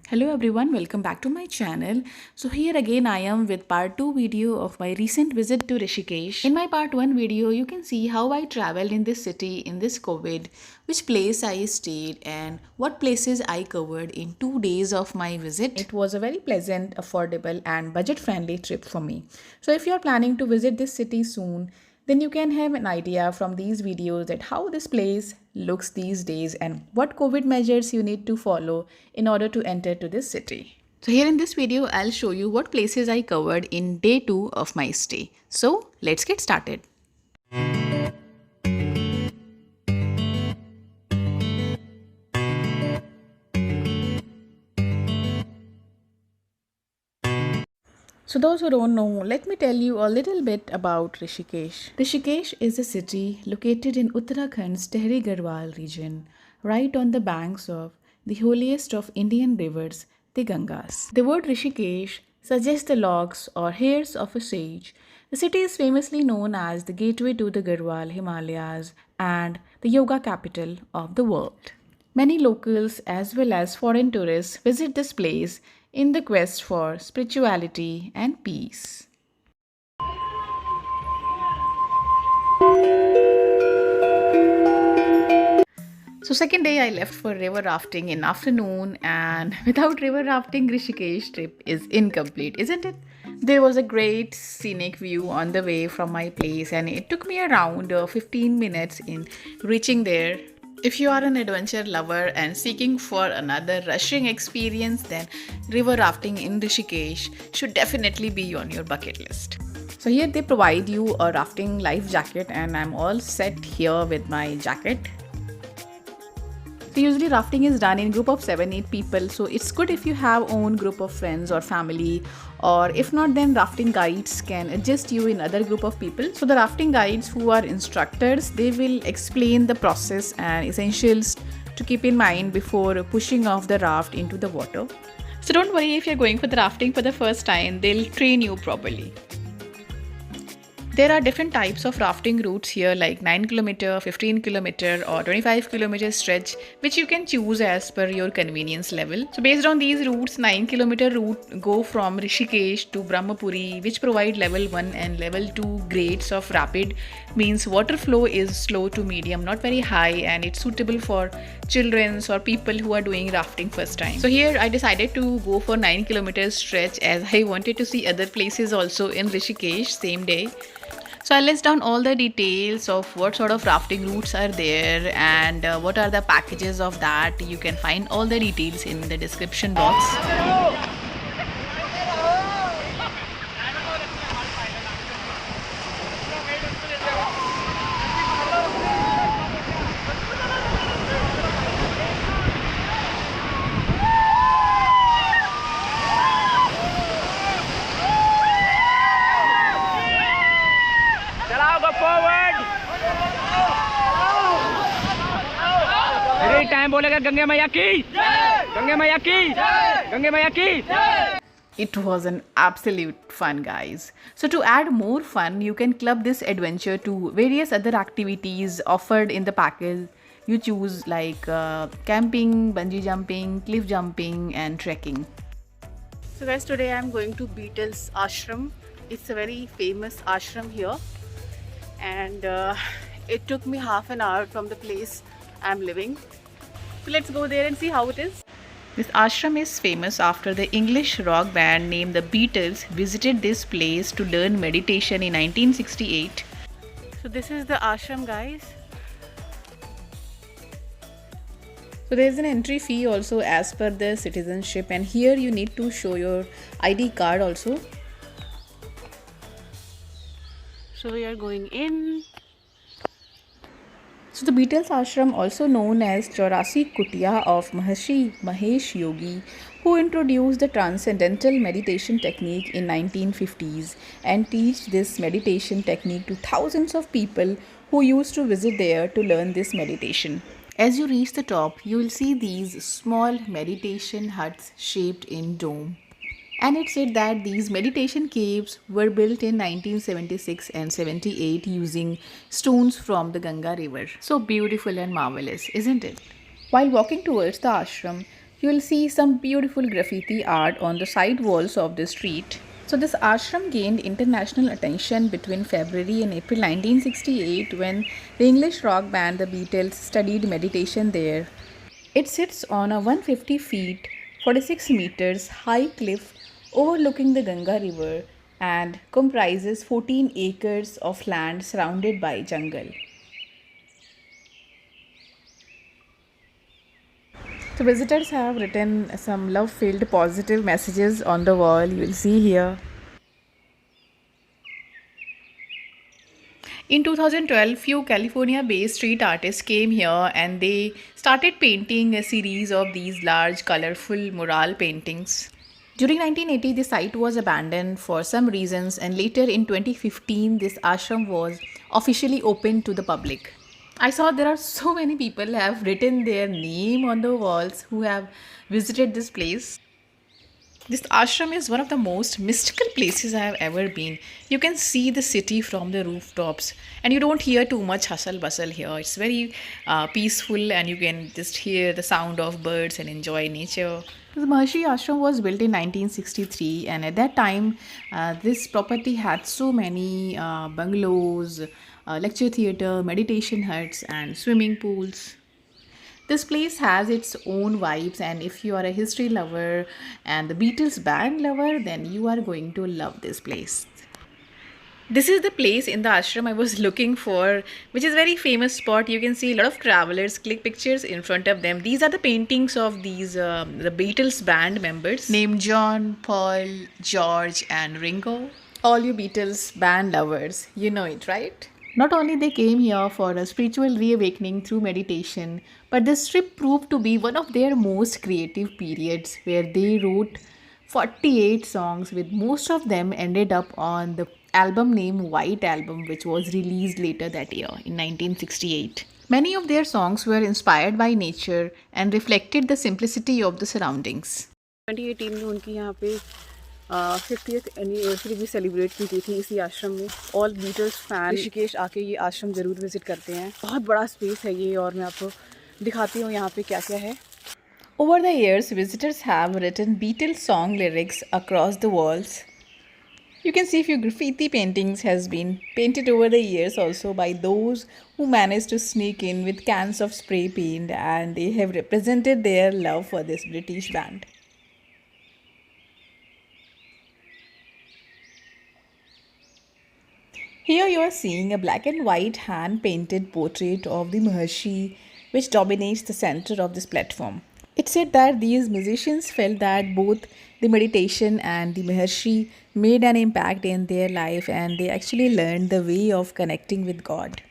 Hello everyone, welcome back to my channel. So here again I am with part 2 video of my recent visit to Rishikesh. In my part 1 video, you can see how I traveled in this city in this COVID, which place I stayed and what places I covered in 2 days of my visit. It was a very pleasant, affordable and budget friendly trip for me. So if you are planning to visit this city soon, then you can have an idea from these videos that how this place looks these days and what COVID measures you need to follow in order to enter to this city. So here in this video, I'll show you what places I covered in day 2 of my stay. So let's get started. So those who don't know, let me tell you a little bit about Rishikesh. Rishikesh is a city located in Uttarakhand's Tehri Garhwal region, right on the banks of the holiest of Indian rivers, the Gangas. The word Rishikesh suggests the locks or hairs of a sage. The city is famously known as the gateway to the Garhwal Himalayas and the yoga capital of the world. Many locals as well as foreign tourists visit this place in the quest for spirituality and peace. So second day I left for river rafting in afternoon, and without river rafting Rishikesh trip is incomplete, isn't it? There was a great scenic view on the way from my place and it took me around 15 minutes in reaching there. If you are an adventure lover and seeking for another rushing experience, then river rafting in Rishikesh should definitely be on your bucket list. So here they provide you a rafting life jacket and I'm all set here with my jacket. So usually rafting is done in group of 7-8 people, so it's good if you have own group of friends or family, or if not then rafting guides can adjust you in other group of people. So the rafting guides who are instructors, they will explain the process and essentials to keep in mind before pushing off the raft into the water. So don't worry if you're going for the rafting for the first time, they'll train you properly. There are different types of rafting routes here like 9 km, 15 km or 25 km stretch, which you can choose as per your convenience level. So based on these routes, 9 km route go from Rishikesh to Brahmapuri, which provide level 1 and level 2 grades of rapid, means water flow is slow to medium, not very high, and it's suitable for children or people who are doing rafting first time. So here I decided to go for 9 km stretch as I wanted to see other places also in Rishikesh same day. So I'll list down all the details of what sort of rafting routes are there and what are the packages of that. You can find all the details in the description box. Time बोलेगा गंगे मैया की गंगे मैया की गंगे मैया की. It was an absolute fun, guys. So to add more fun, you can club this adventure to various other activities offered in the package. You choose like camping, bungee jumping, cliff jumping and trekking. So guys, today I am going to Beatles Ashram. It's a very famous ashram here, and it took me half an hour from the place I am living. So let's go there and see how it is. This ashram is famous after the English rock band named the Beatles visited this place to learn meditation in 1968. So this is the ashram, guys. So there is an entry fee also as per the citizenship, and here you need to show your ID card also. So we are going in. So the Beatles ashram, also known as Chaurasi Kutiya of Maharishi Mahesh Yogi, who introduced the transcendental meditation technique in 1950s and teach this meditation technique to thousands of people who used to visit there to learn this meditation. As you reach the top, you will see these small meditation huts shaped in dome. And it said that these meditation caves were built in 1976 and 78 using stones from the Ganga river. So beautiful and marvelous, isn't it? While walking towards the ashram, You will see some beautiful graffiti art on the side walls of the street. So, this ashram gained international attention between February and April 1968 when the English rock band The Beatles studied meditation there. It sits on a 150 feet, 46 meters high cliff overlooking the Ganga River and comprises 14 acres of land surrounded by jungle. So visitors have written some love-filled positive messages on the wall. You will see here. In 2012, few California-based street artists came here and they started painting a series of these large, colorful mural paintings. During 1980, the site was abandoned for some reasons, and later in 2015, this ashram was officially opened to the public. I saw there are so many people have written their name on the walls who have visited this place. This ashram is one of the most mystical places I have ever been. You can see the city from the rooftops, and you don't hear too much hustle bustle here. It's very peaceful, and you can just hear the sound of birds and enjoy nature. The Maharshi Ashram was built in 1963, and at that time, this property had so many bungalows, lecture theatre, meditation huts, and swimming pools. This place has its own vibes, and if you are a history lover and the Beatles band lover, then you are going to love this place. This is the place in the ashram I was looking for, which is very famous spot. You can see a lot of travelers click pictures in front of them. These are the paintings of these the Beatles band members named John, Paul, George, and Ringo. All you Beatles band lovers, you know it, right? Not only they came here for a spiritual reawakening through meditation, but this trip proved to be one of their most creative periods where they wrote 48 songs with most of them ended up on the album named White Album, which was released later that year in 1968. Many of their songs were inspired by nature and reflected the simplicity of the surroundings. 2018 में उनकी यहाँ पे 50th anniversary भी celebrate की गई थी इसी आश्रम में। ऑल बीटल्स फैन ऋषिकेश आके ये आश्रम ज़रूर विज़िट करते हैं। बहुत बड़ा स्पेस है ये, और मैं आपको दिखाती हूँ यहाँ पे क्या क्या है। Over the years, visitors have written Beatles song lyrics across the walls. You can see a few graffiti paintings has been painted over the years also by those who managed to sneak in with cans of spray paint, and they have represented their love for this British band. Here you are seeing a black and white hand-painted portrait of the Maharshi, which dominates the center of this platform. It's said that these musicians felt that both the meditation and the Maharshi made an impact in their life, and they actually learned the way of connecting with God.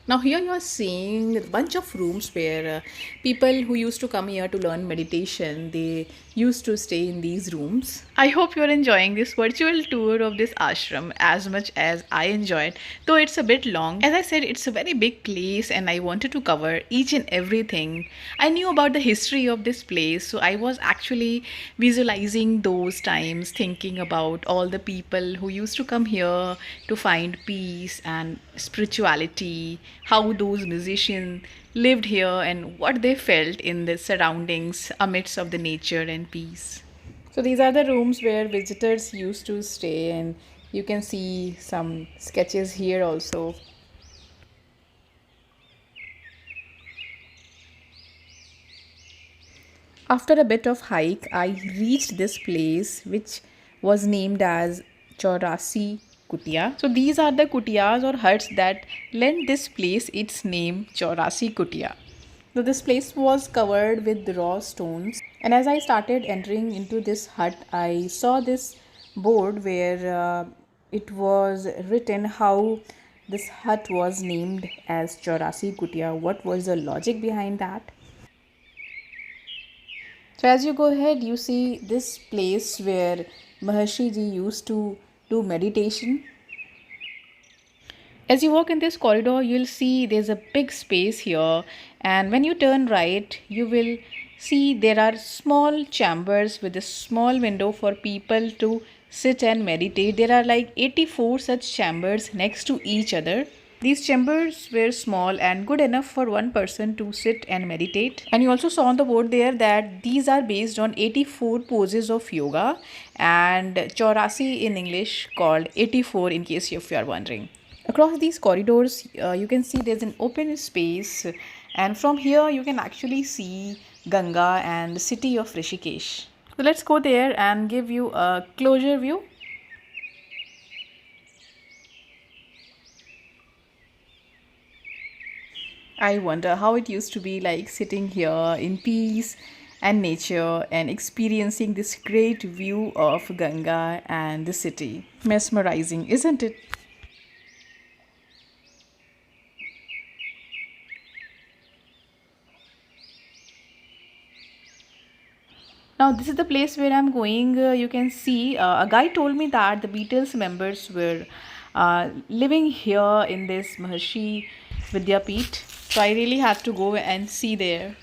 Now here you are seeing a bunch of rooms where people who used to come here to learn meditation, they used to stay in these rooms. I hope you're enjoying this virtual tour of this ashram as much as I enjoyed, though it's a bit long. As I said, it's a very big place and I wanted to cover each and everything. I knew about the history of this place, so I was actually visualizing those times, thinking about all the people who used to come here to find peace and spirituality, how those musicians lived here and what they felt in the surroundings amidst of the nature and peace. So these are the rooms where visitors used to stay, and you can see some sketches here also. After a bit of hike, I reached this place which was named as Chaurasi Kutia. So these are the kutiyas or huts that lent this place its name Chaurasi Kutia. So this place was covered with raw stones, and as I started entering into this hut, I saw this board where it was written how this hut was named as Chaurasi Kutia. What was the logic behind that? So as you go ahead, you see this place where Maharshi ji used to do meditation. As you walk in this corridor, you'll see there's a big space here, and when you turn right, you will see there are small chambers with a small window for people to sit and meditate. There are like 84 such chambers next to each other. These chambers were small and good enough for one person to sit and meditate. And you also saw on the board there that these are based on 84 poses of yoga and Chaurasi in English, called 84 in case if you are wondering. Across these corridors, you can see there's an open space, and from here you can actually see Ganga and the city of Rishikesh. So let's go there and give you a closer view. I wonder how it used to be like sitting here in peace and nature and experiencing this great view of Ganga and the city. Mesmerizing, isn't it? Now, this is the place where I'm going. You can see a guy told me that the Beatles members were living here in this Maharshi Vidyapeeth. So I really had to go and see there.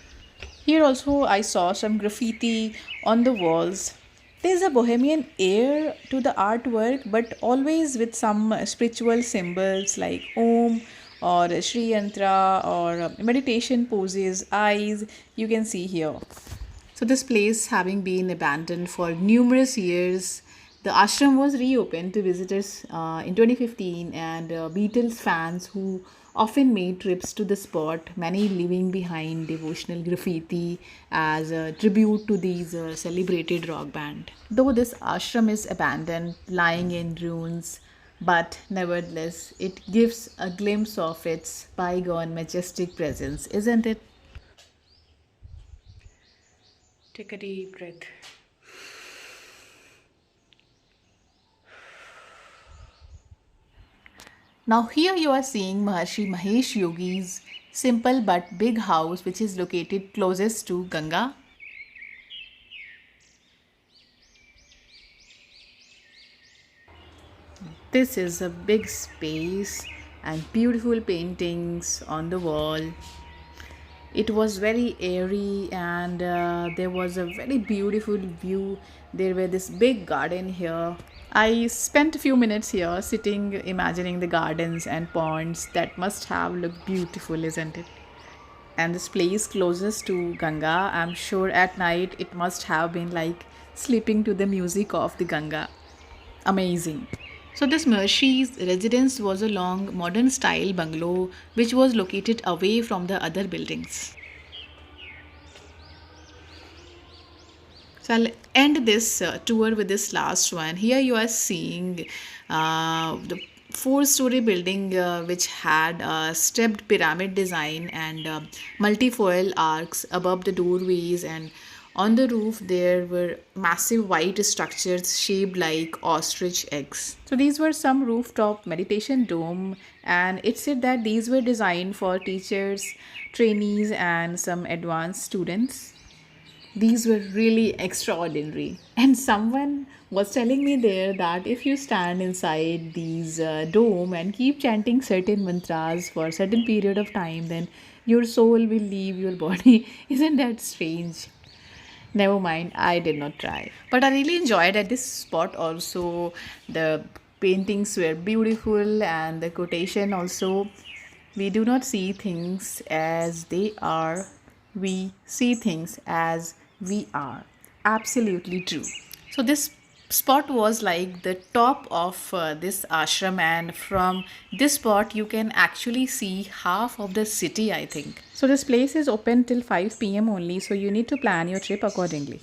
Here also I saw some graffiti on the walls. There's a bohemian air to the artwork, but always with some spiritual symbols like Om or Sri Yantra or meditation poses, eyes you can see here. So this place having been abandoned for numerous years, the ashram was reopened to visitors in 2015, and Beatles fans who often made trips to the spot, many leaving behind devotional graffiti as a tribute to these celebrated rock band. Though this ashram is abandoned, lying in ruins, but nevertheless, it gives a glimpse of its bygone majestic presence, isn't it? Take a deep breath. Now here you are seeing Maharshi Mahesh Yogi's simple but big house, which is located closest to Ganga. This is a big space and beautiful paintings on the wall. It was very airy, and there was a very beautiful view. There were this big garden here. I spent a few minutes here sitting, imagining the gardens and ponds that must have looked beautiful, isn't it? And this place closest to Ganga, I'm sure at night it must have been like sleeping to the music of the Ganga. Amazing. So this Maharshi's residence was a long modern style bungalow which was located away from the other buildings. So I'll end this tour with this last one. Here you are seeing the four-story building which had a stepped pyramid design and multifoil arcs above the doorways, and on the roof there were massive white structures shaped like ostrich eggs. So these were some rooftop meditation dome, and it said that these were designed for teachers, trainees and some advanced students. These were really extraordinary. And someone was telling me there that if you stand inside these dome and keep chanting certain mantras for a certain period of time, then your soul will leave your body. Isn't that strange? Never mind, I did not try. But I really enjoyed at this spot also. The paintings were beautiful and the quotation also. We do not see things as they are, we see things as we are. Absolutely true. So this spot was like the top of this ashram, and from this spot you can actually see half of the city, I think. So this place is open till 5 p.m. only, so you need to plan your trip accordingly.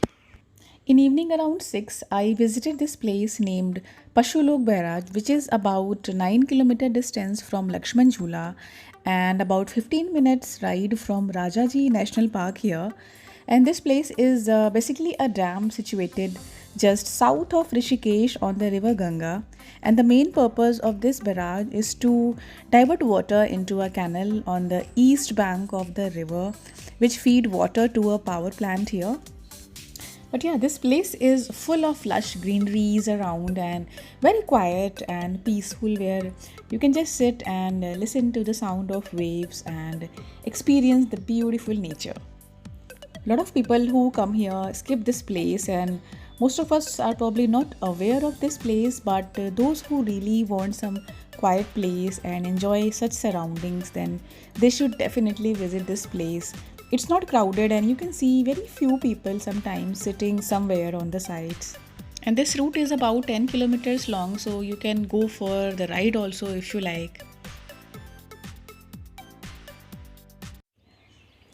In evening around 6, I visited this place named Pashulok Bairaj, which is about 9 kilometer distance from Lakshman Jhula and about 15 minutes ride from Rajaji National Park here. And this place is basically a dam situated just south of Rishikesh on the river Ganga. And the main purpose of this barrage is to divert water into a canal on the east bank of the river, which feed water to a power plant here. But yeah, this place is full of lush greeneries around and very quiet and peaceful, where you can just sit and listen to the sound of waves and experience the beautiful nature. A lot of people who come here skip this place, and most of us are probably not aware of this place, but those who really want some quiet place and enjoy such surroundings, then they should definitely visit this place. It's not crowded and you can see very few people sometimes sitting somewhere on the sides. And this route is about 10 kilometers long, so you can go for the ride also if you like.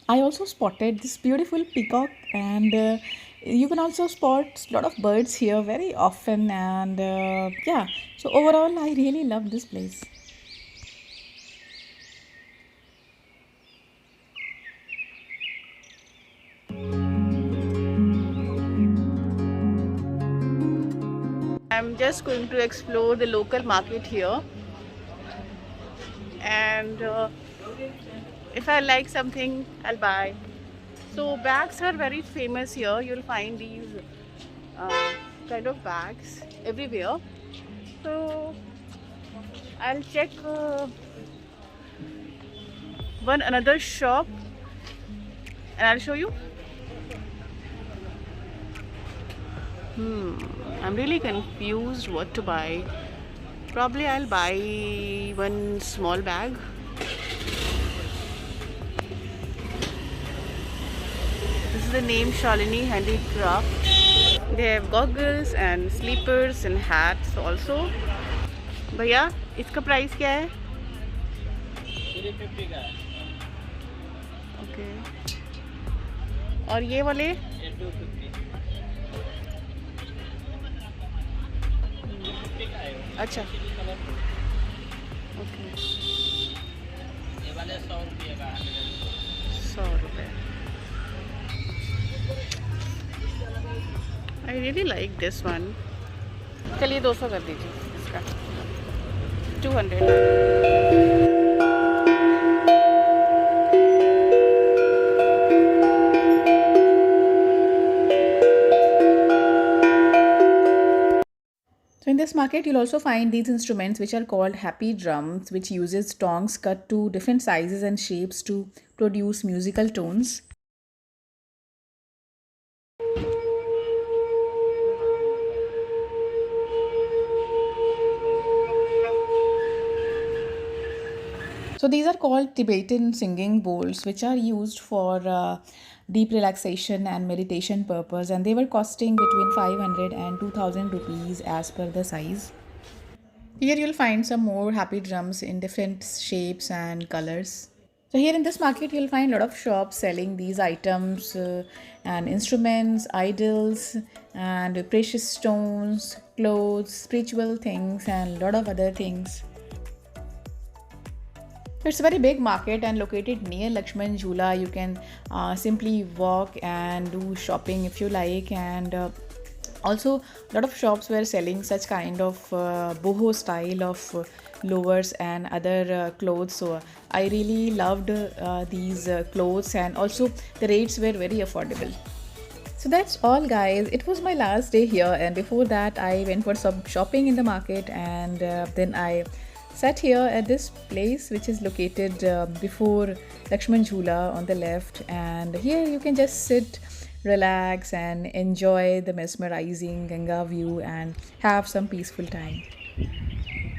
I also spotted this beautiful peacock, and you can also spot a lot of birds here very often. And yeah, so overall, I really love this place. I'm just going to explore the local market here, and if I like something, I'll buy. So bags are very famous here. You'll find these kind of bags everywhere. So I'll check one another shop and I'll show you. I'm really confused what to buy. Probably I'll buy one small bag. This is the name Shalini Handicraft. They have goggles and sleepers and hats also. भैया इसका price क्या है? 350 का है। Okay. और ये वाले? 250 अच्छा। ओके। ये वाले 100 रुपये का है। 100 रुपये। I really like this one. चलिए 200 कर दीजिए इसका। 200. So in this market, you'll also find these instruments which are called happy drums, which uses tongs cut to different sizes and shapes to produce musical tones. So these are called Tibetan singing bowls, which are used for deep relaxation and meditation purpose, and they were costing between 500 and 2000 rupees as per the size. Here you'll find some more happy drums in different shapes and colors. So here in this market you'll find a lot of shops selling these items and instruments, idols and precious stones, clothes, spiritual things and a lot of other things. It's a very big market and located near Lakshman Jhula. You can simply walk and do shopping if you like, and also a lot of shops were selling such kind of boho style of lowers and other clothes. So I really loved these clothes, and also the rates were very affordable. So that's all guys, it was my last day here, and before that I went for some shopping in the market, and then I sat here at this place which is located before Lakshman Jhula on the left, and here you can just sit, relax and enjoy the mesmerizing Ganga view and have some peaceful time.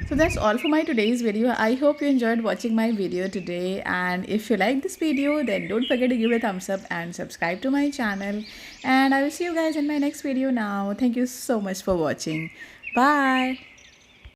So that's all for my today's video. I hope you enjoyed watching my video today, and if you like this video then don't forget to give it a thumbs up and subscribe to my channel, and I will see you guys in my next video now. Thank you so much for watching. Bye.